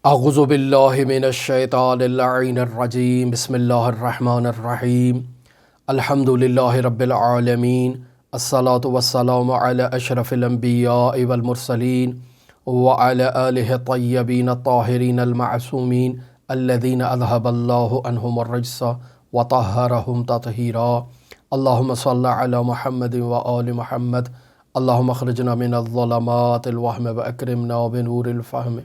اعوذ باللہ من الشیطان اللعین الرجیم بسم اللہ الرحمن الرحیم الحمد للہ رب العالمین الصلاة والسلام علی اشرف الانبیاء والمرسلین وعلی آلہ الطیبین الطاہرین المعصومین الذین اذہب اللہ عنہم الرجس وطہرہم تطہیرا اللہم صل علی محمد وآل محمد اللہم اخرجنا من الظلمات الوہم واکرمنا بنور الفہم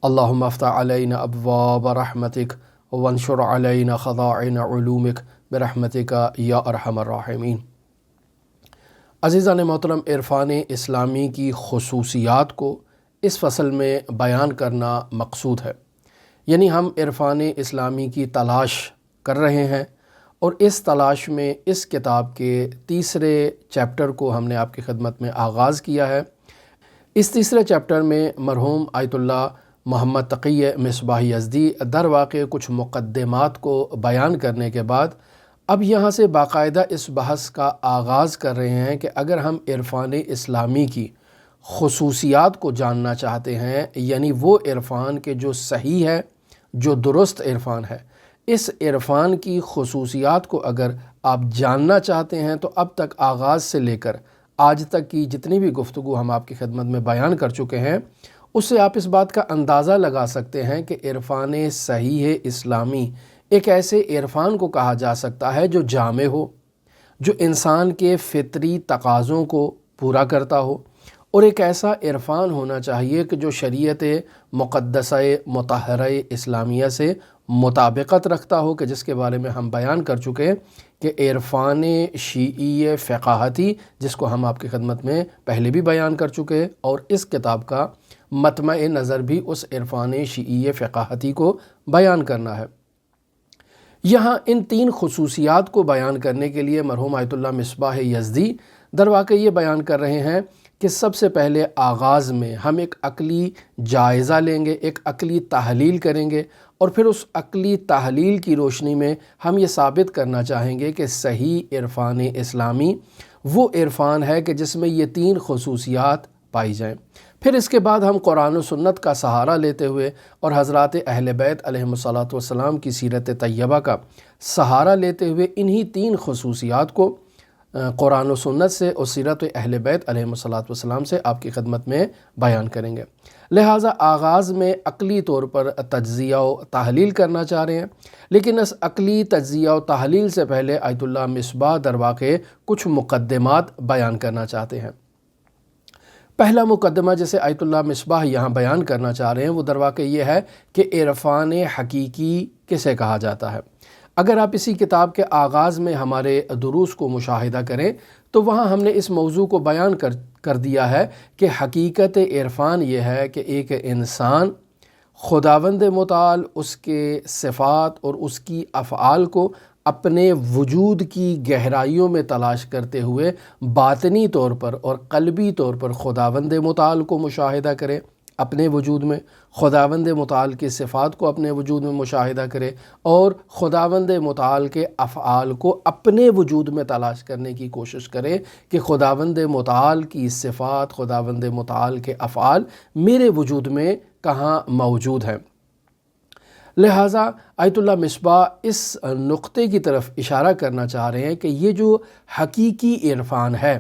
اللہم افتح علینا ابواب رحمتک وانشر علینا خزائن علومک برحمتک یا ارحم الراحمین۔ عزیزان محترم، عرفان اسلامی کی خصوصیات کو اس فصل میں بیان کرنا مقصود ہے، یعنی ہم عرفان اسلامی کی تلاش کر رہے ہیں اور اس تلاش میں اس کتاب کے تیسرے چیپٹر کو ہم نے آپ کی خدمت میں آغاز کیا ہے۔ اس تیسرے چیپٹر میں مرحوم آیت اللہ محمد تقی مصباح یزدی در واقع کچھ مقدمات کو بیان کرنے کے بعد اب یہاں سے باقاعدہ اس بحث کا آغاز کر رہے ہیں کہ اگر ہم عرفان اسلامی کی خصوصیات کو جاننا چاہتے ہیں، یعنی وہ عرفان کے جو صحیح ہے، جو درست عرفان ہے، اس عرفان کی خصوصیات کو اگر آپ جاننا چاہتے ہیں تو اب تک آغاز سے لے کر آج تک کی جتنی بھی گفتگو ہم آپ کی خدمت میں بیان کر چکے ہیں، اس سے آپ اس بات کا اندازہ لگا سکتے ہیں کہ عرفان صحیح اسلامی ایک ایسے عرفان کو کہا جا سکتا ہے جو جامع ہو، جو انسان کے فطری تقاضوں کو پورا کرتا ہو، اور ایک ایسا عرفان ہونا چاہیے کہ جو شریعت مقدسہ مطہرہ اسلامیہ سے مطابقت رکھتا ہو، کہ جس کے بارے میں ہم بیان کر چکے ہیں کہ عرفان شیعی فقاہتی، جس کو ہم آپ کی خدمت میں پہلے بھی بیان کر چکے ہیں، اور اس کتاب کا مطمع نظر بھی اس عرفان شیعی فقاہتی کو بیان کرنا ہے۔ یہاں ان تین خصوصیات کو بیان کرنے کے لیے مرحوم آیت اللہ مصباح یزدی در واقع یہ بیان کر رہے ہیں کہ سب سے پہلے آغاز میں ہم ایک عقلی جائزہ لیں گے، ایک عقلی تحلیل کریں گے، اور پھر اس عقلی تحلیل کی روشنی میں ہم یہ ثابت کرنا چاہیں گے کہ صحیح عرفان اسلامی وہ عرفان ہے کہ جس میں یہ تین خصوصیات پائی جائیں۔ پھر اس کے بعد ہم قرآن و سنت کا سہارا لیتے ہوئے اور حضرات اہل بیت علیہم الصلاۃ کی سیرت طیبہ کا سہارا لیتے ہوئے انہی تین خصوصیات کو قرآن و سنت سے اور سیرت اہل بیت علیہم الصلاۃ سے آپ کی خدمت میں بیان کریں گے۔ لہٰذا آغاز میں عقلی طور پر تجزیہ و تحلیل کرنا چاہ رہے ہیں، لیکن اس عقلی تجزیہ و تحلیل سے پہلے آیت اللہ مصباح در واقع کچھ مقدمات بیان کرنا چاہتے ہیں۔ پہلا مقدمہ جسے آیت اللہ مصباح یہاں بیان کرنا چاہ رہے ہیں وہ در واقع یہ ہے کہ عرفان حقیقی کسے کہا جاتا ہے۔ اگر آپ اسی کتاب کے آغاز میں ہمارے دروس کو مشاہدہ کریں تو وہاں ہم نے اس موضوع کو بیان کر دیا ہے کہ حقیقت عرفان یہ ہے کہ ایک انسان خداوند متعال اس کے صفات اور اس کی افعال کو اپنے وجود کی گہرائیوں میں تلاش کرتے ہوئے باطنی طور پر اور قلبی طور پر خداوند متعال کو مشاہدہ کرے، اپنے وجود میں خداوند متعال کی صفات کو اپنے وجود میں مشاہدہ کرے، اور خداوند متعال کے افعال کو اپنے وجود میں تلاش کرنے کی کوشش کرے کہ خداوند متعال کی صفات، خداوند متعال کے افعال میرے وجود میں کہاں موجود ہیں۔ لہٰذا آیت اللہ مصباح اس نقطے کی طرف اشارہ کرنا چاہ رہے ہیں کہ یہ جو حقیقی عرفان ہے،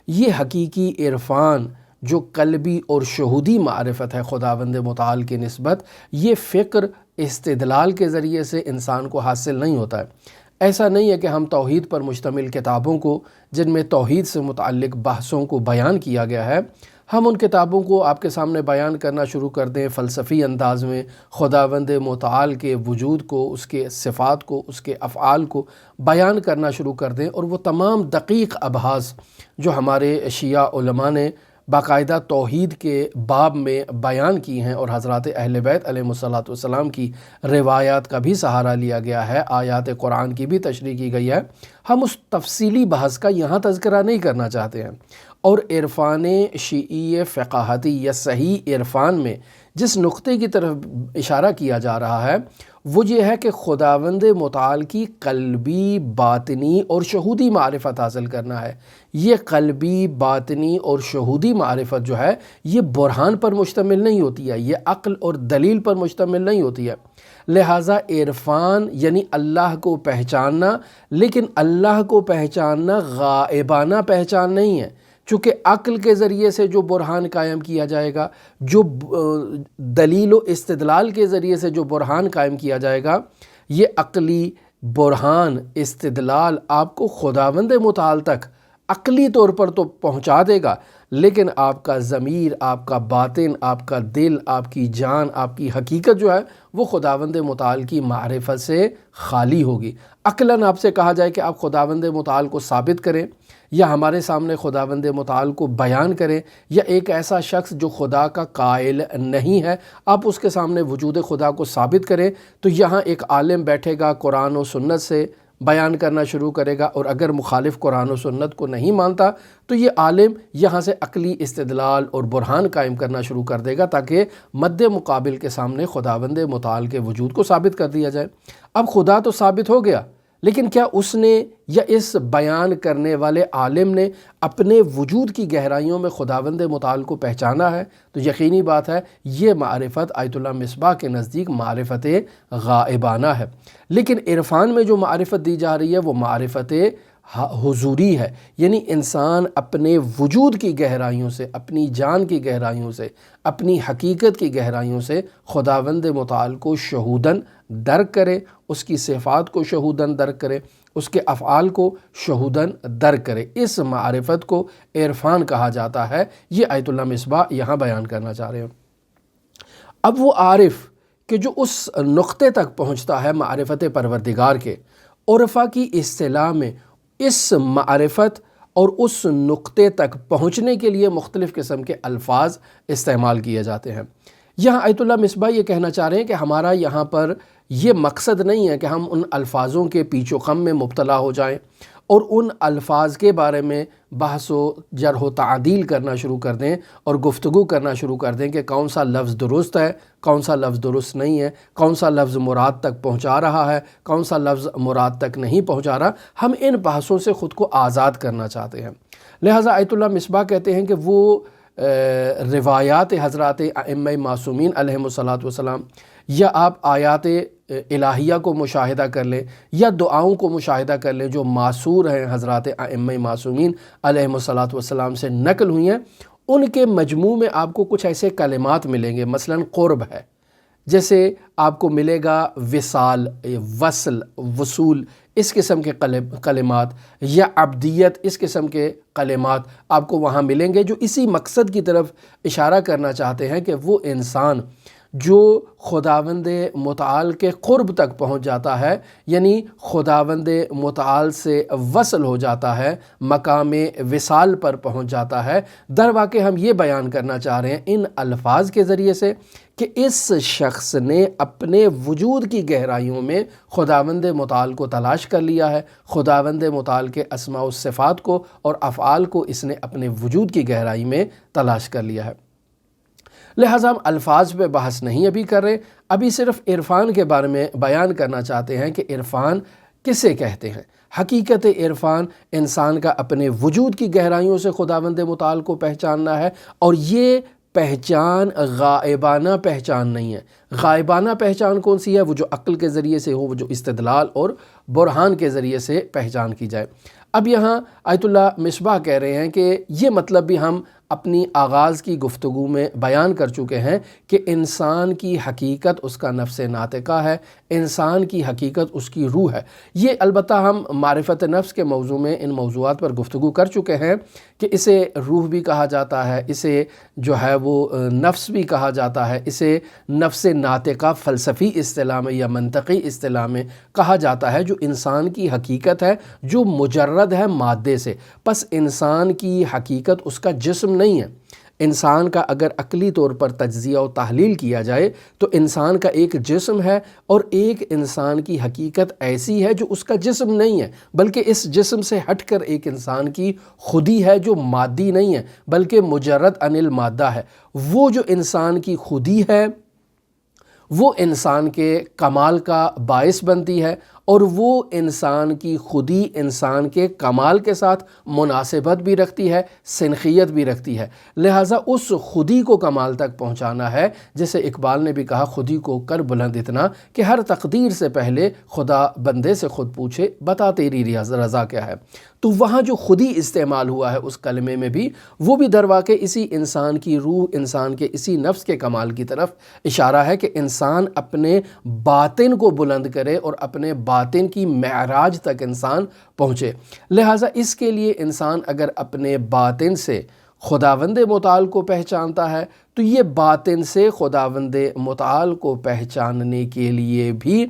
یہ حقیقی عرفان جو قلبی اور شہودی معرفت ہے خداوند متعال کی نسبت، یہ فکر استدلال کے ذریعے سے انسان کو حاصل نہیں ہوتا ہے۔ ایسا نہیں ہے کہ ہم توحید پر مشتمل کتابوں کو، جن میں توحید سے متعلق بحثوں کو بیان کیا گیا ہے، ہم ان کتابوں کو آپ کے سامنے بیان کرنا شروع کر دیں فلسفی انداز میں، خداوند متعال کے وجود کو، اس کے صفات کو، اس کے افعال کو بیان کرنا شروع کر دیں، اور وہ تمام دقیق ابحاث جو ہمارے شیعہ علماء نے باقاعدہ توحید کے باب میں بیان کی ہیں اور حضرات اہل بیت علیہم الصلاۃ کی روایات کا بھی سہارا لیا گیا ہے، آیات قرآن کی بھی تشریح کی گئی ہے، ہم اس تفصیلی بحث کا یہاں تذکرہ نہیں کرنا چاہتے ہیں۔ اور عرفان شیعی فقاہتی یا صحیح عرفان میں جس نقطے کی طرف اشارہ کیا جا رہا ہے وہ یہ ہے کہ خداوند متعال کی قلبی، باطنی اور شہودی معرفت حاصل کرنا ہے۔ یہ قلبی، باطنی اور شہودی معرفت جو ہے یہ برہان پر مشتمل نہیں ہوتی ہے، یہ عقل اور دلیل پر مشتمل نہیں ہوتی ہے۔ لہٰذا عرفان یعنی اللہ کو پہچاننا، لیکن اللہ کو پہچاننا غائبانہ پہچان نہیں ہے، چونکہ عقل کے ذریعے سے جو برہان قائم کیا جائے گا، جو دلیل و استدلال کے ذریعے سے جو برہان قائم کیا جائے گا، یہ عقلی برہان استدلال آپ کو خداوند متعال تک عقلی طور پر تو پہنچا دے گا، لیکن آپ کا ضمیر، آپ کا باطن، آپ کا دل، آپ کی جان، آپ کی حقیقت جو ہے وہ خداوند متعال کی معرفت سے خالی ہوگی۔ عقلاً آپ سے کہا جائے کہ آپ خداوند متعال کو ثابت کریں یا ہمارے سامنے خداوند متعال کو بیان کریں، یا ایک ایسا شخص جو خدا کا قائل نہیں ہے آپ اس کے سامنے وجود خدا کو ثابت کریں، تو یہاں ایک عالم بیٹھے گا قرآن و سنت سے بیان کرنا شروع کرے گا، اور اگر مخالف قرآن و سنت کو نہیں مانتا تو یہ عالم یہاں سے عقلی استدلال اور برہان قائم کرنا شروع کر دے گا تاکہ مد مقابل کے سامنے خداوند متعال کے وجود کو ثابت کر دیا جائے۔ اب خدا تو ثابت ہو گیا، لیکن کیا اس نے یا اس بیان کرنے والے عالم نے اپنے وجود کی گہرائیوں میں خداوند متعال کو پہچانا ہے؟ تو یقینی بات ہے یہ معرفت آیت اللہ مصباح کے نزدیک معرفت غائبانہ ہے۔ لیکن عرفان میں جو معرفت دی جا رہی ہے وہ معرفت حضوری ہے، یعنی انسان اپنے وجود کی گہرائیوں سے، اپنی جان کی گہرائیوں سے، اپنی حقیقت کی گہرائیوں سے خداوند متعال کو شہوداً درک کرے، اس کی صفات کو شہوداً درک کرے، اس کے افعال کو شہوداً درک کرے۔ اس معرفت کو عرفان کہا جاتا ہے، یہ آیت اللہ مصباح یہاں بیان کرنا چاہ رہے ہیں۔ اب وہ عارف کہ جو اس نقطے تک پہنچتا ہے معرفت پروردگار کے، عرفا کی اصطلاح میں اس معرفت اور اس نقطے تک پہنچنے کے لیے مختلف قسم کے الفاظ استعمال کیے جاتے ہیں۔ یہاں آیت اللہ مصباح یہ کہنا چاہ رہے ہیں کہ ہمارا یہاں پر یہ مقصد نہیں ہے کہ ہم ان الفاظوں کے پیچ و خم میں مبتلا ہو جائیں اور ان الفاظ کے بارے میں بحث و جرح و تعدیل کرنا شروع کر دیں اور گفتگو کرنا شروع کر دیں کہ کون سا لفظ درست ہے، کون سا لفظ درست نہیں ہے، کون سا لفظ مراد تک پہنچا رہا ہے، کون سا لفظ مراد تک نہیں پہنچا رہا۔ ہم ان بحثوں سے خود کو آزاد کرنا چاہتے ہیں۔ لہٰذا آیت اللہ مصباح کہتے ہیں کہ وہ روایات حضرات ائمہ معصومین علیہم الصلاۃ والسلام، یا آپ آیات الہیہ کو مشاہدہ کر لیں یا دعاؤں کو مشاہدہ کر لیں جو معصور ہیں حضرات ائمہ معصومین علیہم الصلاۃ والسلام سے نقل ہوئی ہیں، ان کے مجموع میں آپ کو کچھ ایسے کلمات ملیں گے، مثلاً قرب ہے، جیسے آپ کو ملے گا وصال، وصل، وصول، اس قسم کے کلمات، یا عبدیت، اس قسم کے کلمات آپ کو وہاں ملیں گے جو اسی مقصد کی طرف اشارہ کرنا چاہتے ہیں کہ وہ انسان جو خداوند متعال کے قرب تک پہنچ جاتا ہے، یعنی خداوند متعال سے وصل ہو جاتا ہے، مقام وصال پر پہنچ جاتا ہے۔ در واقع ہم یہ بیان کرنا چاہ رہے ہیں ان الفاظ کے ذریعے سے کہ اس شخص نے اپنے وجود کی گہرائیوں میں خداوند متعال کو تلاش کر لیا ہے، خداوند متعال کے اسماء و صفات کو اور افعال کو اس نے اپنے وجود کی گہرائی میں تلاش کر لیا ہے۔ لہٰذا ہم الفاظ پہ بحث نہیں ابھی کر رہے، ابھی صرف عرفان کے بارے میں بیان کرنا چاہتے ہیں کہ عرفان کسے کہتے ہیں۔ حقیقت عرفان انسان کا اپنے وجود کی گہرائیوں سے خداوند متعال کو پہچاننا ہے، اور یہ پہچان غائبانہ پہچان نہیں ہے۔ غائبانہ پہچان کون سی ہے؟ وہ جو عقل کے ذریعے سے ہو، وہ جو استدلال اور برہان کے ذریعے سے پہچان کی جائے۔ اب یہاں آیت اللہ مصباح کہہ رہے ہیں کہ یہ مطلب بھی ہم اپنی آغاز کی گفتگو میں بیان کر چکے ہیں کہ انسان کی حقیقت اس کا نفس ناطقہ ہے، انسان کی حقیقت اس کی روح ہے۔ یہ البتہ ہم معرفت نفس کے موضوع میں ان موضوعات پر گفتگو کر چکے ہیں کہ اسے روح بھی کہا جاتا ہے، اسے جو ہے وہ نفس بھی کہا جاتا ہے، اسے نفس ناطقہ فلسفی اصطلاح میں یا منطقی اصطلاح میں کہا جاتا ہے، جو انسان کی حقیقت ہے، جو مجرد ہے مادے سے۔ پس انسان کی حقیقت اس کا جسم نہیں ہے، انسان کا اگر عقلی طور پر تجزیہ و تحلیل کیا جائے تو انسان کا ایک جسم ہے، اور ایک انسان کی حقیقت ایسی ہے جو اس کا جسم نہیں ہے، بلکہ اس جسم سے ہٹ کر ایک انسان کی خودی ہے جو مادی نہیں ہے بلکہ مجرد عن المادہ ہے۔ وہ جو انسان کی خودی ہے وہ انسان کے کمال کا باعث بنتی ہے، اور وہ انسان کی خودی انسان کے کمال کے ساتھ مناسبت بھی رکھتی ہے، سنخیت بھی رکھتی ہے۔ لہٰذا اس خودی کو کمال تک پہنچانا ہے، جیسے اقبال نے بھی کہا، خودی کو کر بلند اتنا کہ ہر تقدیر سے پہلے خدا بندے سے خود پوچھے بتا تیری رضا کیا ہے۔ تو وہاں جو خودی استعمال ہوا ہے اس کلمے میں بھی، وہ بھی در واقع اسی انسان کی روح، انسان کے اسی نفس کے کمال کی طرف اشارہ ہے کہ انسان اپنے باطن کو بلند کرے اور اپنے باطن کی معراج تک انسان پہنچے۔ لہٰذا اس کے لیے انسان اگر اپنے باطن سے خداوند متعال کو پہچانتا ہے تو یہ باطن سے خداوند متعال کو پہچاننے کے لیے بھی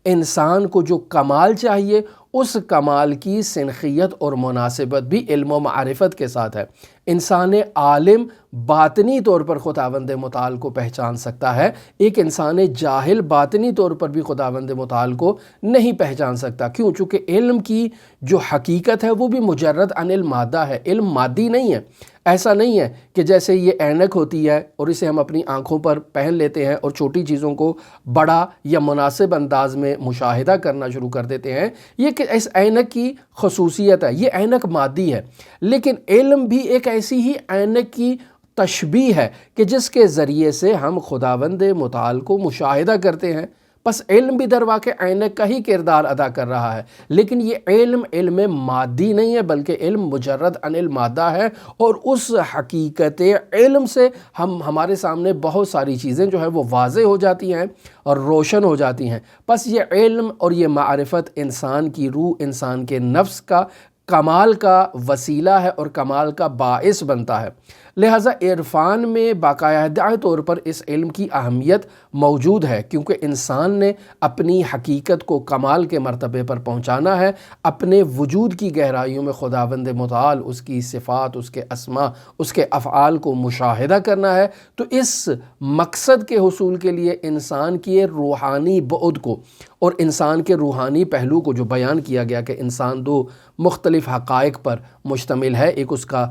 انسان کو جو کمال چاہیے اس کمال کی سنخیت اور مناسبت بھی علم و معرفت کے ساتھ ہے۔ انسان عالم باطنی طور پر خداوند متعال کو پہچان سکتا ہے، ایک انسان جاہل باطنی طور پر بھی خداوند متعال کو نہیں پہچان سکتا۔ کیوں؟ چونکہ علم کی جو حقیقت ہے وہ بھی مجرد عن المادہ ہے، علم مادی نہیں ہے۔ ایسا نہیں ہے کہ جیسے یہ اینک ہوتی ہے اور اسے ہم اپنی آنکھوں پر پہن لیتے ہیں اور چھوٹی چیزوں کو بڑا یا مناسب انداز میں مشاہدہ کرنا شروع کر دیتے ہیں، یہ کہ اس اینک کی خصوصیت ہے، یہ اینک مادی ہے۔ لیکن علم بھی ایک ایسی ہی اینک کی تشبیہ ہے کہ جس کے ذریعے سے ہم خداوند متعال کو مشاہدہ کرتے ہیں۔ بس علم بھی در واقع اینک کا ہی کردار ادا کر رہا ہے، لیکن یہ علم مادی نہیں ہے بلکہ علم مجرد عن المادہ ہے، اور اس حقیقت علم سے ہمارے سامنے بہت ساری چیزیں جو ہیں وہ واضح ہو جاتی ہیں اور روشن ہو جاتی ہیں۔ بس یہ علم اور یہ معرفت انسان کی روح، انسان کے نفس کا کمال کا وسیلہ ہے اور کمال کا باعث بنتا ہے۔ لہٰذا عرفان میں باقاعدہ طور پر اس علم کی اہمیت موجود ہے، کیونکہ انسان نے اپنی حقیقت کو کمال کے مرتبے پر پہنچانا ہے، اپنے وجود کی گہرائیوں میں خداوند متعال، اس کی صفات، اس کے اسماء، اس کے افعال کو مشاہدہ کرنا ہے۔ تو اس مقصد کے حصول کے لیے انسان کی روحانی بعد کو اور انسان کے روحانی پہلو کو جو بیان کیا گیا کہ انسان دو مختلف حقائق پر مشتمل ہے، ایک اس کا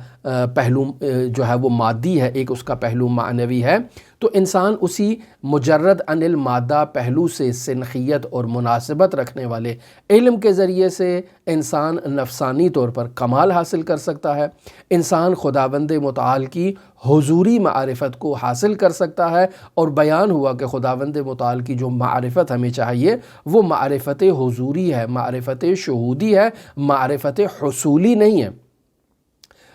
پہلو جو ہے وہ مادی ہے، ایک اس کا پہلو معنوی ہے، تو انسان اسی مجرد عن المادہ پہلو سے سنخیت اور مناسبت رکھنے والے علم کے ذریعے سے انسان نفسانی طور پر کمال حاصل کر سکتا ہے، انسان خداوند متعال کی حضوری معرفت کو حاصل کر سکتا ہے۔ اور بیان ہوا کہ خداوند متعال کی جو معرفت ہمیں چاہیے وہ معرفت حضوری ہے، معرفت شہودی ہے، معرفت حصولی نہیں ہے۔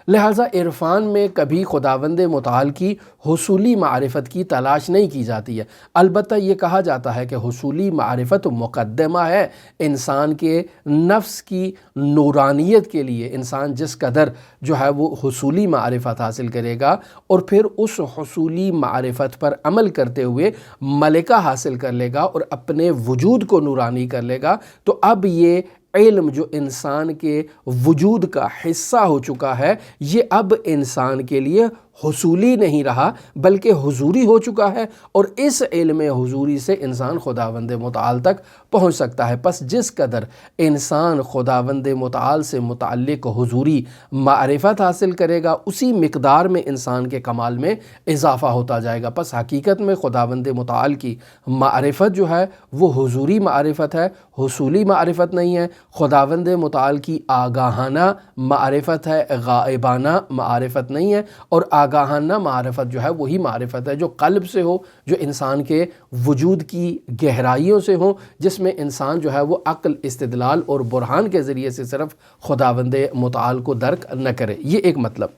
لہٰذا عرفان میں کبھی خداوند متعال کی حصولی معرفت کی تلاش نہیں کی جاتی ہے، البتہ یہ کہا جاتا ہے کہ حصولی معرفت مقدمہ ہے انسان کے نفس کی نورانیت کے لیے۔ انسان جس قدر جو ہے وہ حصولی معرفت حاصل کرے گا اور پھر اس حصولی معرفت پر عمل کرتے ہوئے ملکہ حاصل کر لے گا اور اپنے وجود کو نورانی کر لے گا، تو اب یہ علم جو انسان کے وجود کا حصہ ہو چکا ہے، یہ اب انسان کے لیے حصولی نہیں رہا بلکہ حضوری ہو چکا ہے، اور اس علم حضوری سے انسان خداوند متعال تک پہنچ سکتا ہے۔ پس جس قدر انسان خداوند متعال سے متعلق حضوری معرفت حاصل کرے گا اسی مقدار میں انسان کے کمال میں اضافہ ہوتا جائے گا۔ پس حقیقت میں خداوند متعال کی معرفت جو ہے وہ حضوری معرفت ہے، حصولی معرفت نہیں ہے۔ خداوند متعال کی آگاہانہ معرفت ہے، غائبانہ معرفت نہیں ہے، اور آگاہانہ معرفت جو ہے وہی معرفت ہے جو قلب سے ہو، جو انسان کے وجود کی گہرائیوں سے ہو، جس میں انسان جو ہے وہ عقل، استدلال اور برہان کے ذریعے سے صرف خداوند متعال کو درک نہ کرے۔ یہ ایک مطلب۔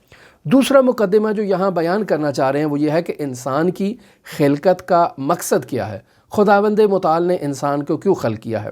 دوسرا مقدمہ جو یہاں بیان کرنا چاہ رہے ہیں وہ یہ ہے کہ انسان کی خلقت کا مقصد کیا ہے، خداوند متعال نے انسان کو کیوں خلق کیا ہے۔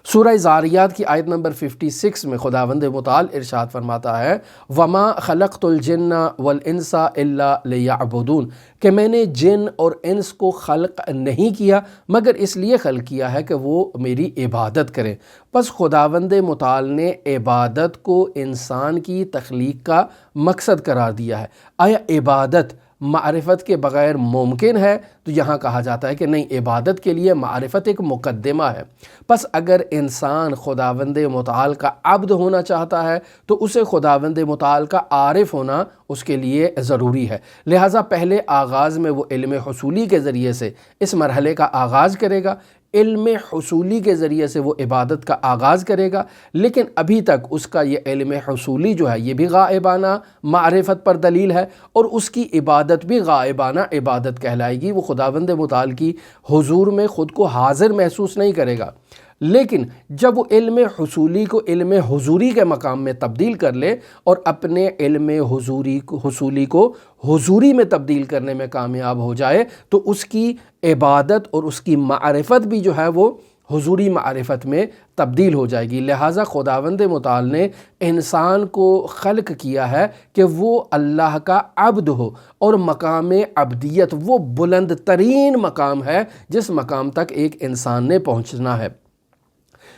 سورہ زاریات کی آیت نمبر 56 میں خداوند متعال ارشاد فرماتا ہے وما خلقت الجن والانس الا لیعبدون، کہ میں نے جن اور انس کو خلق نہیں کیا مگر اس لیے خلق کیا ہے کہ وہ میری عبادت کریں۔ پس خداوند متعال نے عبادت کو انسان کی تخلیق کا مقصد قرار دیا ہے۔ آیا عبادت معرفت کے بغیر ممکن ہے؟ تو یہاں کہا جاتا ہے کہ نہیں، عبادت کے لیے معرفت ایک مقدمہ ہے۔ پس اگر انسان خداوند متعال کا عبد ہونا چاہتا ہے تو اسے خداوند متعال کا عارف ہونا اس کے لیے ضروری ہے۔ لہٰذا پہلے آغاز میں وہ علم حصولی کے ذریعے سے اس مرحلے کا آغاز کرے گا، علم حصولی کے ذریعے سے وہ عبادت کا آغاز کرے گا، لیکن ابھی تک اس کا یہ علم حصولی جو ہے یہ بھی غائبانہ معرفت پر دلیل ہے، اور اس کی عبادت بھی غائبانہ عبادت کہلائے گی۔ وہ خداوند متعال کی حضور میں خود کو حاضر محسوس نہیں کرے گا، لیکن جب وہ علم حصولی کو علم حضوری کے مقام میں تبدیل کر لے اور اپنے علم حصولی کو حضوری میں تبدیل کرنے میں کامیاب ہو جائے تو اس کی عبادت اور اس کی معرفت بھی جو ہے وہ حضوری معرفت میں تبدیل ہو جائے گی۔ لہٰذا خداوند متعال نے انسان کو خلق کیا ہے کہ وہ اللہ کا عبد ہو، اور مقام عبدیت وہ بلند ترین مقام ہے جس مقام تک ایک انسان نے پہنچنا ہے۔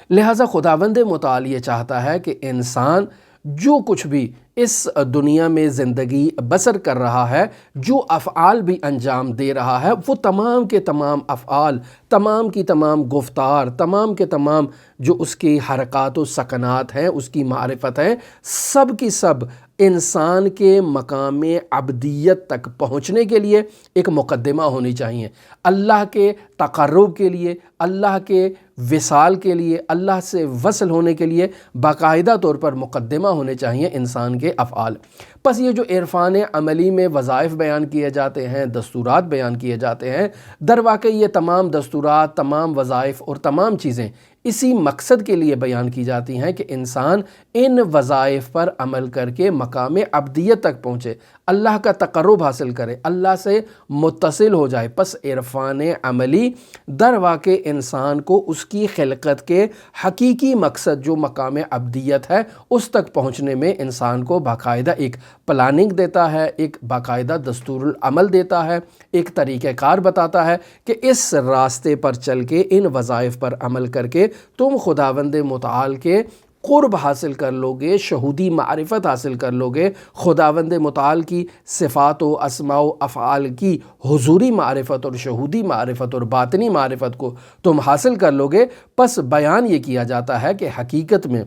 لہٰذا خداوند متعال یہ چاہتا ہے کہ انسان جو کچھ بھی اس دنیا میں زندگی بسر کر رہا ہے، جو افعال بھی انجام دے رہا ہے، وہ تمام کے تمام افعال، تمام کی تمام گفتار، تمام کے تمام جو اس کی حرکات و سکنات ہیں، اس کی معرفت ہیں، سب کی سب انسان کے مقام عبدیت تک پہنچنے کے لیے ایک مقدمہ ہونی چاہیے۔ اللہ کے تقرب کے لیے، اللہ کے وصال کے لیے، اللہ سے وصل ہونے کے لیے باقاعدہ طور پر مقدمہ ہونے چاہیے انسان کے افعال۔ پس یہ جو عرفان عملی میں وظائف بیان کیے جاتے ہیں، دستورات بیان کیے جاتے ہیں، در واقع یہ تمام دستورات، تمام وظائف اور تمام چیزیں اسی مقصد کے لیے بیان کی جاتی ہیں کہ انسان ان وظائف پر عمل کر کے مقام عبدیت تک پہنچے، اللہ کا تقرب حاصل کرے، اللہ سے متصل ہو جائے۔ پس عرفان عملی در واقع انسان کو اس کی خلقت کے حقیقی مقصد جو مقام عبدیت ہے اس تک پہنچنے میں انسان کو باقاعدہ ایک پلاننگ دیتا ہے، ایک باقاعدہ دستور العمل دیتا ہے، ایک طریقہ کار بتاتا ہے کہ اس راستے پر چل کے ان وظائف پر عمل کر کے تم خداوند متعال کے قرب حاصل کر لوگے، شہودی معرفت حاصل کر لوگے، خداوند متعال کی صفات و اسماء و افعال کی حضوری معرفت اور شہودی معرفت اور باطنی معرفت کو تم حاصل کر لوگے۔ پس بیان یہ کیا جاتا ہے کہ حقیقت میں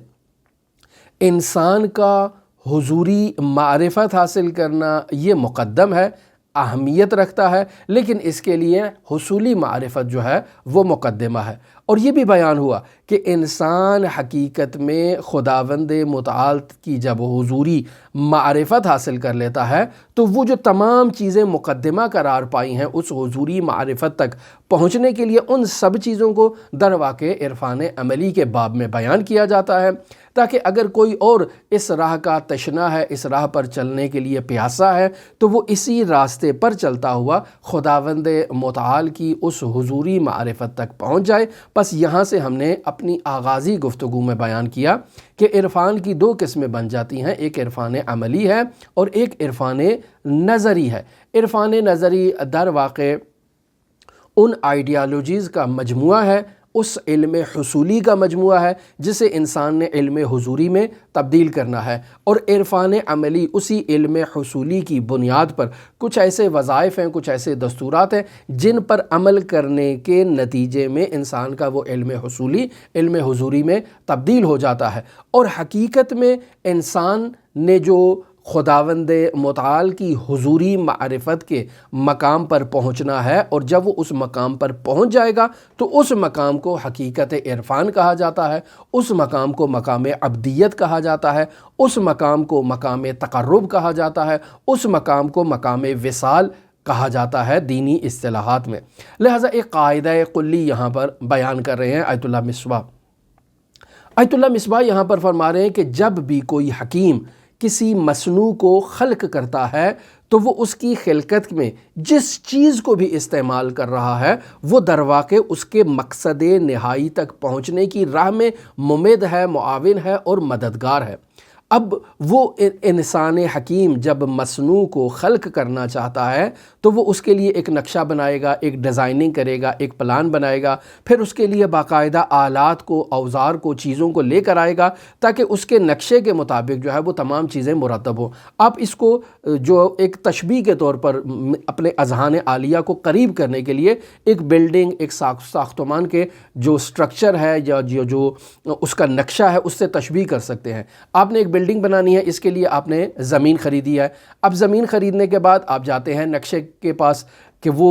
انسان کا حضوری معرفت حاصل کرنا یہ مقدم ہے، اہمیت رکھتا ہے، لیکن اس کے لیے حصولی معرفت جو ہے وہ مقدمہ ہے۔ اور یہ بھی بیان ہوا کہ انسان حقیقت میں خداوند متعال کی جب حضوری معرفت حاصل کر لیتا ہے تو وہ جو تمام چیزیں مقدمہ قرار پائی ہیں اس حضوری معرفت تک پہنچنے کے لیے، ان سب چیزوں کو در واقع عرفان عملی کے باب میں بیان کیا جاتا ہے، تاکہ اگر کوئی اور اس راہ کا تشنا ہے، اس راہ پر چلنے کے لیے پیاسا ہے، تو وہ اسی راستے پر چلتا ہوا خداوند متعال کی اس حضوری معرفت تک پہنچ جائے۔ بس یہاں سے ہم نے اپنی آغازی گفتگو میں بیان کیا کہ عرفان کی دو قسمیں بن جاتی ہیں، ایک عرفان عملی ہے اور ایک عرفان نظری ہے۔ عرفان نظری در واقع ان آئیڈیالوجیز کا مجموعہ ہے، اس علم حصولی کا مجموعہ ہے جسے انسان نے علم حضوری میں تبدیل کرنا ہے، اور عرفان عملی اسی علم حصولی کی بنیاد پر کچھ ایسے وظائف ہیں، کچھ ایسے دستورات ہیں جن پر عمل کرنے کے نتیجے میں انسان کا وہ علم حصولی علم حضوری میں تبدیل ہو جاتا ہے۔ اور حقیقت میں انسان نے جو خداوند متعال کی حضوری معرفت کے مقام پر پہنچنا ہے، اور جب وہ اس مقام پر پہنچ جائے گا تو اس مقام کو حقیقت عرفان کہا جاتا ہے، اس مقام کو مقام عبدیت کہا جاتا ہے، اس مقام کو مقام تقرب کہا جاتا ہے، اس مقام کو مقام وصال کہا جاتا ہے دینی اصطلاحات میں۔ لہٰذا ایک قاعدہ کلی یہاں پر بیان کر رہے ہیں آیت اللہ مصباح۔ آیت اللہ مصباح یہاں پر فرما رہے ہیں کہ جب بھی کوئی حکیم کسی مصنوع کو خلق کرتا ہے تو وہ اس کی خلقت میں جس چیز کو بھی استعمال کر رہا ہے وہ در واقع اس کے مقصد نہائی تک پہنچنے کی راہ میں ممد ہے، معاون ہے اور مددگار ہے۔ اب وہ انسان حکیم جب مصنوع کو خلق کرنا چاہتا ہے تو وہ اس کے لیے ایک نقشہ بنائے گا، ایک ڈیزائننگ کرے گا، ایک پلان بنائے گا، پھر اس کے لیے باقاعدہ آلات کو، اوزار کو، چیزوں کو لے کر آئے گا تاکہ اس کے نقشے کے مطابق جو ہے وہ تمام چیزیں مرتب ہوں۔ آپ اس کو جو ایک تشبیہ کے طور پر اپنے اذہان عالیہ کو قریب کرنے کے لیے ایک بلڈنگ، ایک ساختمان کے جو سٹرکچر ہے یا جو اس کا نقشہ ہے اس سے تشبیہ کر سکتے ہیں۔ آپ نے ایک بلڈنگ بنانی ہے، اس کے لیے آپ نے زمین خریدی ہے۔ اب زمین خریدنے کے بعد آپ جاتے ہیں نقشے کے پاس کہ وہ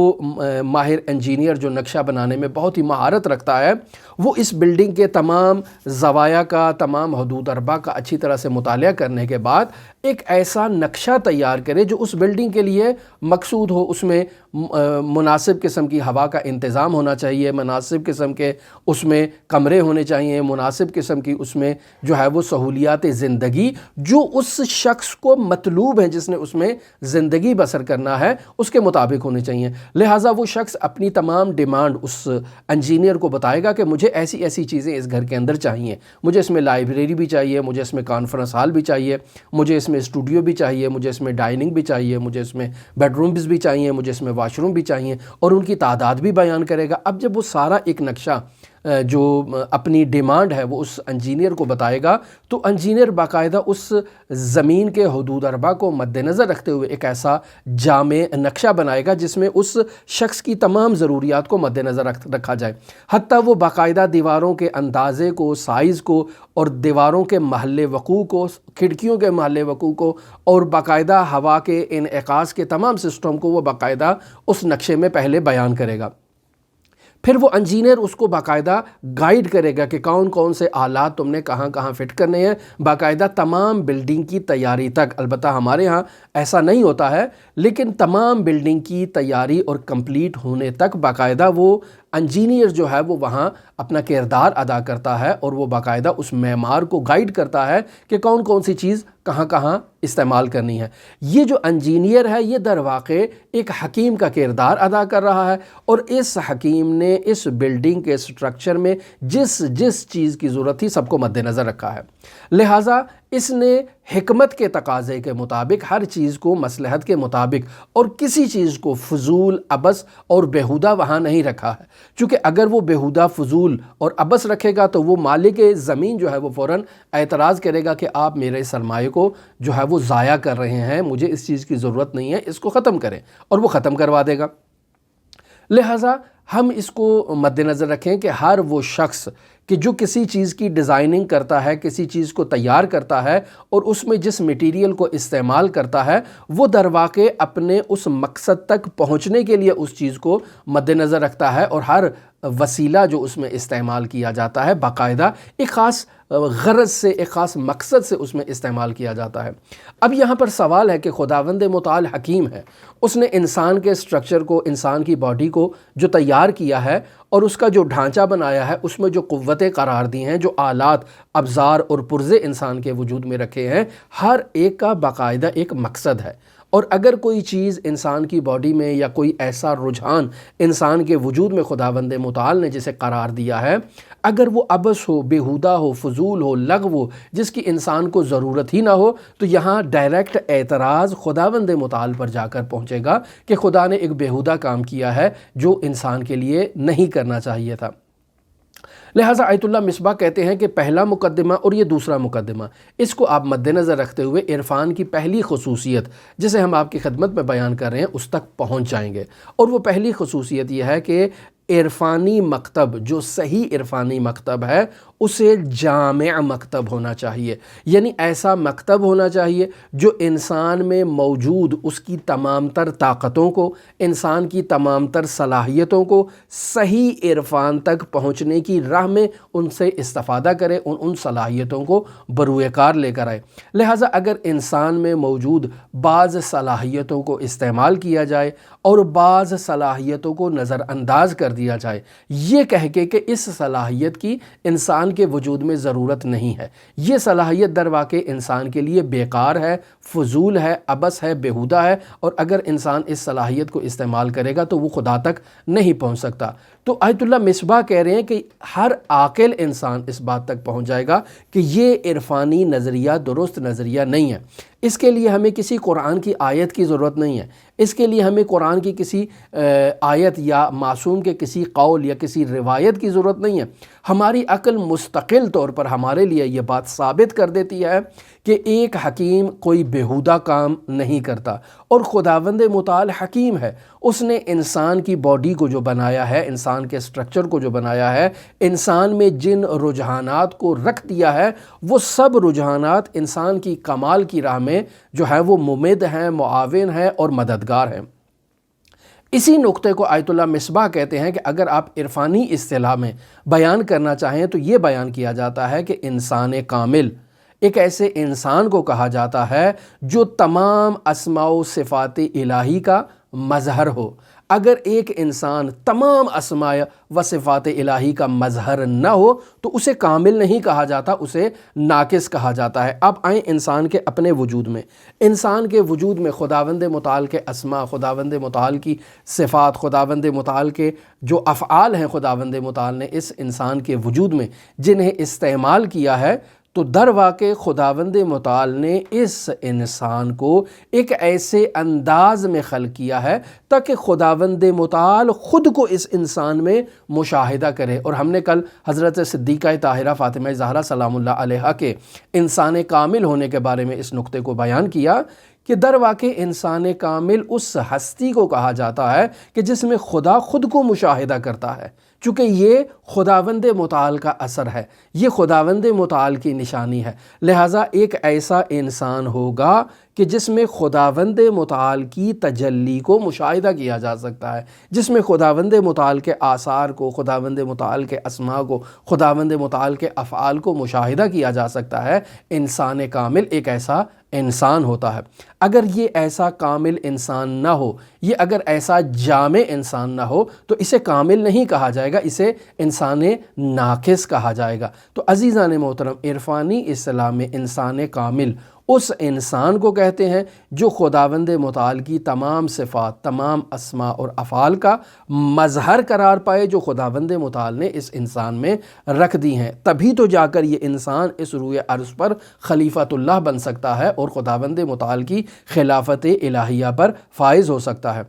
ماہر انجینئر جو نقشہ بنانے میں بہت ہی مہارت رکھتا ہے وہ اس بلڈنگ کے تمام زوایا کا، تمام حدود اربع کا اچھی طرح سے مطالعہ کرنے کے بعد ایک ایسا نقشہ تیار کرے جو اس بلڈنگ کے لیے مقصود ہو۔ اس میں مناسب قسم کی ہوا کا انتظام ہونا چاہیے، مناسب قسم کے اس میں کمرے ہونے چاہیے، مناسب قسم کی اس میں جو ہے وہ سہولیات زندگی جو اس شخص کو مطلوب ہیں، جس نے اس میں زندگی بسر کرنا ہے، اس کے مطابق ہونے چاہیے۔ لہٰذا وہ شخص اپنی تمام ڈیمانڈ اس انجینئر کو بتائے گا کہ مجھے ایسی ایسی چیزیں اس گھر کے اندر چاہیے، مجھے اس میں لائبریری بھی چاہیے، مجھے اس میں کانفرنس ہال بھی چاہیے، مجھے اس میں اسٹوڈیو بھی چاہیے، مجھے اس میں ڈائننگ بھی چاہیے، مجھے اس میں بیڈ رومز بھی چاہیے، مجھے اس میں واش روم بھی چاہیے، اور ان کی تعداد بھی بیان کرے گا۔ اب جب وہ سارا ایک نقشہ جو اپنی ڈیمانڈ ہے وہ اس انجینئر کو بتائے گا تو انجینئر باقاعدہ اس زمین کے حدود اربع کو مد نظر رکھتے ہوئے ایک ایسا جامع نقشہ بنائے گا جس میں اس شخص کی تمام ضروریات کو مد نظر رکھا جائے، حتیٰ وہ باقاعدہ دیواروں کے اندازے کو، سائز کو، اور دیواروں کے محل وقوع کو، کھڑکیوں کے محل وقوع کو، اور باقاعدہ ہوا کے انعکاس کے تمام سسٹم کو وہ باقاعدہ اس نقشے میں پہلے بیان کرے گا۔ پھر وہ انجینئر اس کو باقاعدہ گائیڈ کرے گا کہ کون کون سے آلات تم نے کہاں کہاں فٹ کرنے ہیں، باقاعدہ تمام بلڈنگ کی تیاری تک۔ البتہ ہمارے ہاں ایسا نہیں ہوتا ہے، لیکن تمام بلڈنگ کی تیاری اور کمپلیٹ ہونے تک باقاعدہ وہ انجینئر جو ہے وہ وہاں اپنا کردار ادا کرتا ہے، اور وہ باقاعدہ اس معمار کو گائیڈ کرتا ہے کہ کون کون سی چیز کہاں کہاں استعمال کرنی ہے۔ یہ جو انجینئر ہے یہ در واقع ایک حکیم کا کردار ادا کر رہا ہے، اور اس حکیم نے اس بلڈنگ کے سٹرکچر میں جس چیز کی ضرورت تھی سب کو مد نظر رکھا ہے۔ لہٰذا اس نے حکمت کے تقاضے کے مطابق ہر چیز کو مصلحت کے مطابق اور کسی چیز کو فضول، عبث اور بیہودہ وہاں نہیں رکھا ہے، چونکہ اگر وہ بیہودہ، فضول اور عبث رکھے گا تو وہ مالک زمین جو ہے وہ فوراً اعتراض کرے گا کہ آپ میرے سرمایے کو جو ہے وہ ضائع کر رہے ہیں، مجھے اس چیز کی ضرورت نہیں ہے، اس کو ختم کریں، اور وہ ختم کروا دے گا۔ لہٰذا ہم اس کو مد نظر رکھیں کہ ہر وہ شخص کہ جو کسی چیز کی ڈیزائننگ کرتا ہے، کسی چیز کو تیار کرتا ہے اور اس میں جس میٹیریل کو استعمال کرتا ہے وہ در واقع اپنے اس مقصد تک پہنچنے کے لیے اس چیز کو مد نظر رکھتا ہے، اور ہر وسیلہ جو اس میں استعمال کیا جاتا ہے باقاعدہ ایک خاص غرض سے، ایک خاص مقصد سے اس میں استعمال کیا جاتا ہے۔ اب یہاں پر سوال ہے کہ خداوند متعال حکیم ہے، اس نے انسان کے سٹرکچر کو، انسان کی باڈی کو جو تیار کیا ہے اور اس کا جو ڈھانچہ بنایا ہے، اس میں جو قوتیں قرار دی ہیں، جو آلات، ابزار اور پرزے انسان کے وجود میں رکھے ہیں، ہر ایک کا باقاعدہ ایک مقصد ہے۔ اور اگر کوئی چیز انسان کی باڈی میں یا کوئی ایسا رجحان انسان کے وجود میں خداوند متعال نے جسے قرار دیا ہے، اگر وہ عبث ہو، بیہودہ ہو، فضول ہو، لغو ہو، جس کی انسان کو ضرورت ہی نہ ہو، تو یہاں ڈائریکٹ اعتراض خداوند متعال پر جا کر پہنچے گا کہ خدا نے ایک بیہودہ کام کیا ہے جو انسان کے لیے نہیں کرنا چاہیے تھا۔ لہٰذا آیت اللہ مصباح کہتے ہیں کہ پہلا مقدمہ اور یہ دوسرا مقدمہ، اس کو آپ مد نظر رکھتے ہوئے عرفان کی پہلی خصوصیت جسے ہم آپ کی خدمت میں بیان کر رہے ہیں اس تک پہنچ جائیں گے، اور وہ پہلی خصوصیت یہ ہے کہ عرفانی مکتب، جو صحیح عرفانی مکتب ہے اسے جامع مکتب ہونا چاہیے، یعنی ایسا مکتب ہونا چاہیے جو انسان میں موجود اس کی تمام تر طاقتوں کو، انسان کی تمام تر صلاحیتوں کو صحیح عرفان تک پہنچنے کی راہ میں ان سے استفادہ کرے، ان صلاحیتوں کو بروئے کار لے کر آئے۔ لہٰذا اگر انسان میں موجود بعض صلاحیتوں کو استعمال کیا جائے اور بعض صلاحیتوں کو نظر انداز کر دیا جائے، یہ کہہ کے کہ اس صلاحیت کی انسان کے وجود میں ضرورت نہیں ہے، یہ صلاحیت در واقع انسان کے لیے بیکار ہے، فضول ہے، عبث ہے، بیہودہ ہے، اور اگر انسان اس صلاحیت کو استعمال کرے گا تو وہ خدا تک نہیں پہنچ سکتا۔ تو آیت اللہ مصباح کہہ رہے ہیں کہ ہر عاقل انسان اس بات تک پہنچ جائے گا کہ یہ عرفانی نظریہ درست نظریہ نہیں ہے۔ اس کے لیے ہمیں کسی قرآن کی آیت کی ضرورت نہیں ہے، اس کے لیے ہمیں قرآن کی کسی آیت یا معصوم کے کسی قول یا کسی روایت کی ضرورت نہیں ہے۔ ہماری عقل مستقل طور پر ہمارے لیے یہ بات ثابت کر دیتی ہے کہ ایک حکیم کوئی بیہودہ کام نہیں کرتا، اور خداوند متعال حکیم ہے۔ اس نے انسان کی باڈی کو جو بنایا ہے، انسان کے سٹرکچر کو جو بنایا ہے، انسان میں جن رجحانات کو رکھ دیا ہے، وہ سب رجحانات انسان کی کمال کی راہ میں جو ہے وہ ممد ہیں، معاون ہیں اور مددگار ہیں۔ اسی نقطے کو آیت اللہ مصباح کہتے ہیں کہ اگر آپ عرفانی اصطلاح میں بیان کرنا چاہیں تو یہ بیان کیا جاتا ہے کہ انسان کامل ایک ایسے انسان کو کہا جاتا ہے جو تمام اسماء و صفات الہی کا مظہر ہو۔ اگر ایک انسان تمام اسماء و صفات الہی کا مظہر نہ ہو تو اسے کامل نہیں کہا جاتا، اسے ناقص کہا جاتا ہے۔ اب آئیں انسان کے اپنے وجود میں، انسان کے وجود میں خداوند متعال کے اسماء، خداوند متعال کی صفات، خداوند متعال کے جو افعال ہیں خداوند متعال نے اس انسان کے وجود میں جنہیں استعمال کیا ہے، تو در واقع خداوند متعال نے اس انسان کو ایک ایسے انداز میں خلق کیا ہے تاکہ خداوند متعال خود کو اس انسان میں مشاہدہ کرے۔ اور ہم نے کل حضرت صدیقہ طاہرہ فاطمہ زہرا سلام اللہ علیہا کے انسان کامل ہونے کے بارے میں اس نقطے کو بیان کیا کہ در واقع انسان کامل اس ہستی کو کہا جاتا ہے کہ جس میں خدا خود کو مشاہدہ کرتا ہے، چونکہ یہ خداوند متعال کا اثر ہے، یہ خداوند متعال کی نشانی ہے۔ لہٰذا ایک ایسا انسان ہوگا کہ جس میں خداوند متعال کی تجلی کو مشاہدہ کیا جا سکتا ہے، جس میں خداوند متعال کے آثار کو، خداوند متعال کے اسماء کو، خداوند متعال کے افعال کو مشاہدہ کیا جا سکتا ہے۔ انسان کامل ایک ایسا انسان ہوتا ہے۔ اگر یہ ایسا کامل انسان نہ ہو، یہ اگر ایسا جامع انسان نہ ہو تو اسے کامل نہیں کہا جائے گا، اسے انسان ناقص کہا جائے گا۔ تو عزیزان محترم، عرفانی اصطلاح میں انسان کامل اس انسان کو کہتے ہیں جو خداوند متعال کی تمام صفات، تمام اسماء اور افعال کا مظہر قرار پائے جو خداوند متعال نے اس انسان میں رکھ دی ہیں۔ تبھی تو جا کر یہ انسان اس روئے عرض پر خلیفۃ اللہ بن سکتا ہے اور خداوند متعال کی خلافت الہیہ پر فائز ہو سکتا ہے۔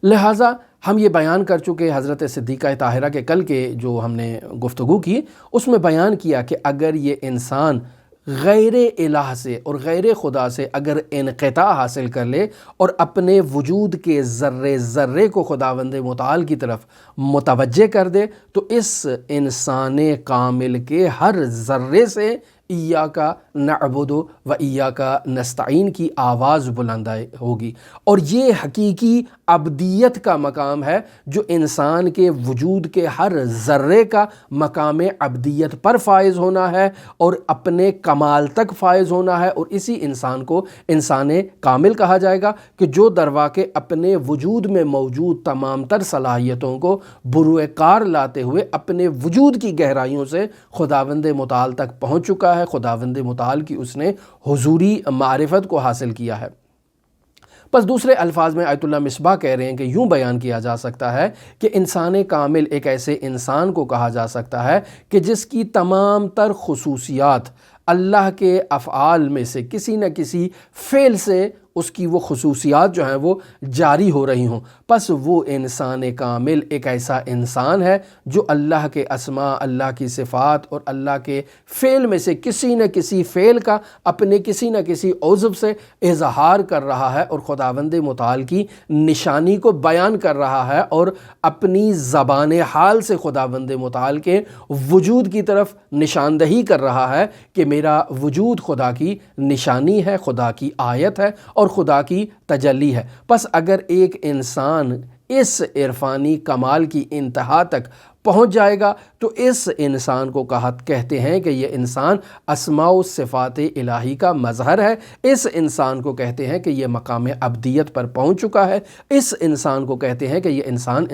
لہٰذا ہم یہ بیان کر چکے حضرت صدیقہ طاہرہ کے کل کے جو ہم نے گفتگو کی، اس میں بیان کیا کہ اگر یہ انسان غیر الہ سے اور غیر خدا سے اگر انقطاع حاصل کر لے اور اپنے وجود کے ذرے ذرے کو خداوند متعال کی طرف متوجہ کر دے تو اس انسان کامل کے ہر ذرے سے ایاک نعبد و ایاک نستعین کی آواز بلند ہوگی، اور یہ حقیقی عبدیت کا مقام ہے جو انسان کے وجود کے ہر ذرے کا مقام عبدیت پر فائز ہونا ہے اور اپنے کمال تک فائز ہونا ہے، اور اسی انسان کو انسان کامل کہا جائے گا کہ جو در واقع اپنے وجود میں موجود تمام تر صلاحیتوں کو بروئے کار لاتے ہوئے اپنے وجود کی گہرائیوں سے خداوند متعال تک پہنچ چکا ہے، خداوند متعال کی اس نے حضوری معرفت کو حاصل کیا ہے۔ بس دوسرے الفاظ میں آیت اللہ مصباح کہہ رہے ہیں کہ یوں بیان کیا جا سکتا ہے کہ انسان کامل ایک ایسے انسان کو کہا جا سکتا ہے کہ جس کی تمام تر خصوصیات اللہ کے افعال میں سے کسی نہ کسی فعل سے اس کی وہ خصوصیات جو ہیں وہ جاری ہو رہی ہوں۔ پس وہ انسان کامل ایک ایسا انسان ہے جو اللہ کے اسماء، اللہ کی صفات اور اللہ کے فعل میں سے کسی نہ کسی فعل کا اپنے کسی نہ کسی عضو سے اظہار کر رہا ہے اور خداوند متعال کی نشانی کو بیان کر رہا ہے اور اپنی زبان حال سے خداوند متعال کے وجود کی طرف نشاندہی کر رہا ہے کہ میرا وجود خدا کی نشانی ہے، خدا کی آیت ہے اور خدا کی تجلی ہے۔ پس اگر ایک انسان اس عرفانی کمال کی انتہا تک پہنچ جائے گا تو اس انسان کو کہتے ہیں کہ یہ انسان اسماء و صفات الہی کا مظہر ہے، اس انسان کو کہتے ہیں کہ یہ مقام عبدیت پر پہنچ چکا ہے، اس انسان کو کہتے ہیں کہ یہ انسان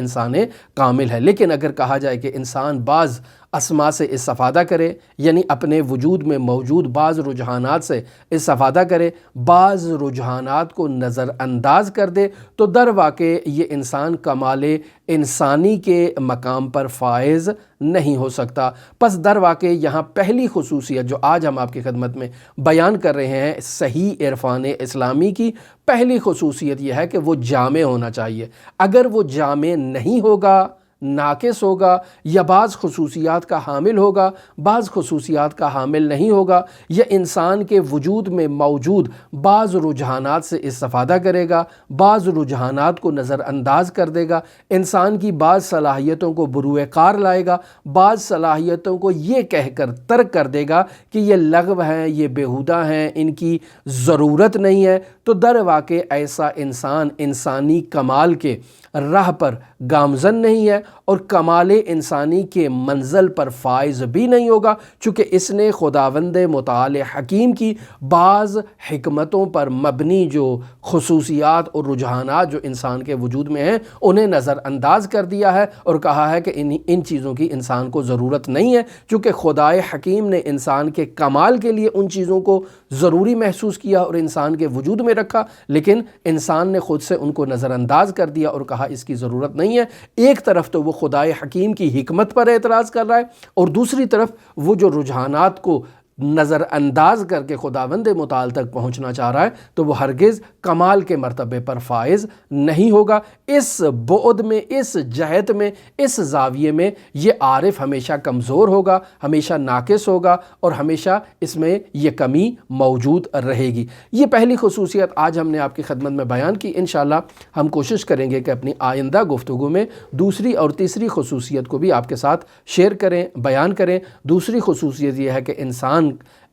کامل ہے۔ لیکن اگر کہا جائے کہ انسان بعض اسماء سے استفادہ کرے، یعنی اپنے وجود میں موجود بعض رجحانات سے استفادہ کرے، بعض رجحانات کو نظر انداز کر دے، تو در واقع یہ انسان کمال انسانی کے مقام پر فائز نہیں ہو سکتا۔ پس در واقع یہاں پہلی خصوصیت جو آج ہم آپ کی خدمت میں بیان کر رہے ہیں صحیح عرفان اسلامی کی، پہلی خصوصیت یہ ہے کہ وہ جامع ہونا چاہیے۔ اگر وہ جامع نہیں ہوگا، ناقص ہوگا، یا بعض خصوصیات کا حامل ہوگا، بعض خصوصیات کا حامل نہیں ہوگا، یا انسان کے وجود میں موجود بعض رجحانات سے استفادہ کرے گا، بعض رجحانات کو نظر انداز کر دے گا، انسان کی بعض صلاحیتوں کو بروئے کار لائے گا، بعض صلاحیتوں کو یہ کہہ کر ترک کر دے گا کہ یہ لغو ہیں، یہ بیہودہ ہیں، ان کی ضرورت نہیں ہے، تو در واقع ایسا انسان انسانی کمال کے راہ پر گامزن نہیں ہے اور کمال انسانی کے منزل پر فائز بھی نہیں ہوگا، چونکہ اس نے خداوند متعال حکیم کی بعض حکمتوں پر مبنی جو خصوصیات اور رجحانات جو انسان کے وجود میں ہیں انہیں نظر انداز کر دیا ہے اور کہا ہے کہ ان چیزوں کی انسان کو ضرورت نہیں ہے، چونکہ خدائے حکیم نے انسان کے کمال کے لیے ان چیزوں کو ضروری محسوس کیا اور انسان کے وجود میں رکھا، لیکن انسان نے خود سے ان کو نظر انداز کر دیا اور کہا اس کی ضرورت نہیں ہے۔ ایک طرف تو وہ خدائے حکیم کی حکمت پر اعتراض کر رہا ہے اور دوسری طرف وہ جو رجحانات کو نظر انداز کر کے خداوند متعال تک پہنچنا چاہ رہا ہے تو وہ ہرگز کمال کے مرتبے پر فائز نہیں ہوگا۔ اس بعد میں، اس جہت میں، اس زاویے میں یہ عارف ہمیشہ کمزور ہوگا، ہمیشہ ناقص ہوگا اور ہمیشہ اس میں یہ کمی موجود رہے گی۔ یہ پہلی خصوصیت آج ہم نے آپ کی خدمت میں بیان کی۔ انشاءاللہ ہم کوشش کریں گے کہ اپنی آئندہ گفتگو میں دوسری اور تیسری خصوصیت کو بھی آپ کے ساتھ شیئر کریں، بیان کریں۔ دوسری خصوصیت یہ ہے کہ انسان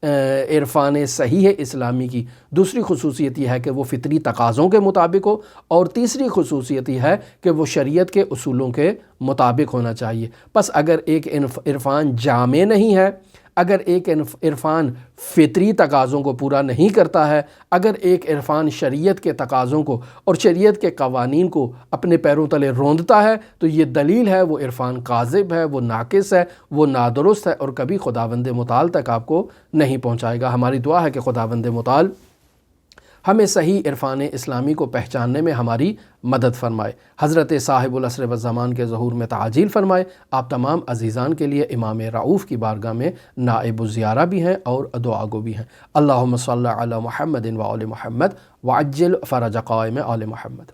عرفان صحیح اسلامی کی دوسری خصوصیت یہ ہے کہ وہ فطری تقاضوں کے مطابق ہو، اور تیسری خصوصیت یہ ہے کہ وہ شریعت کے اصولوں کے مطابق ہونا چاہیے۔ پس اگر ایک عرفان جامع نہیں ہے، اگر ایک عرفان فطری تقاضوں کو پورا نہیں کرتا ہے، اگر ایک عرفان شریعت کے تقاضوں کو اور شریعت کے قوانین کو اپنے پیروں تلے روندتا ہے، تو یہ دلیل ہے وہ عرفان کاذب ہے، وہ ناقص ہے، وہ نادرست ہے اور کبھی خداوند متعال تک آپ کو نہیں پہنچائے گا۔ ہماری دعا ہے کہ خداوند متعال ہمیں صحیح عرفان اسلامی کو پہچاننے میں ہماری مدد فرمائے، حضرت صاحب العصر والزمان کے ظہور میں تعجیل فرمائے۔ آپ تمام عزیزان کے لیے امام رؤوف کی بارگاہ میں نائب الزیارہ بھی ہیں اور دعا گو بھی ہیں۔ اللہم صلی علی محمد و آل محمد وعجل فرج قائم آل محمد۔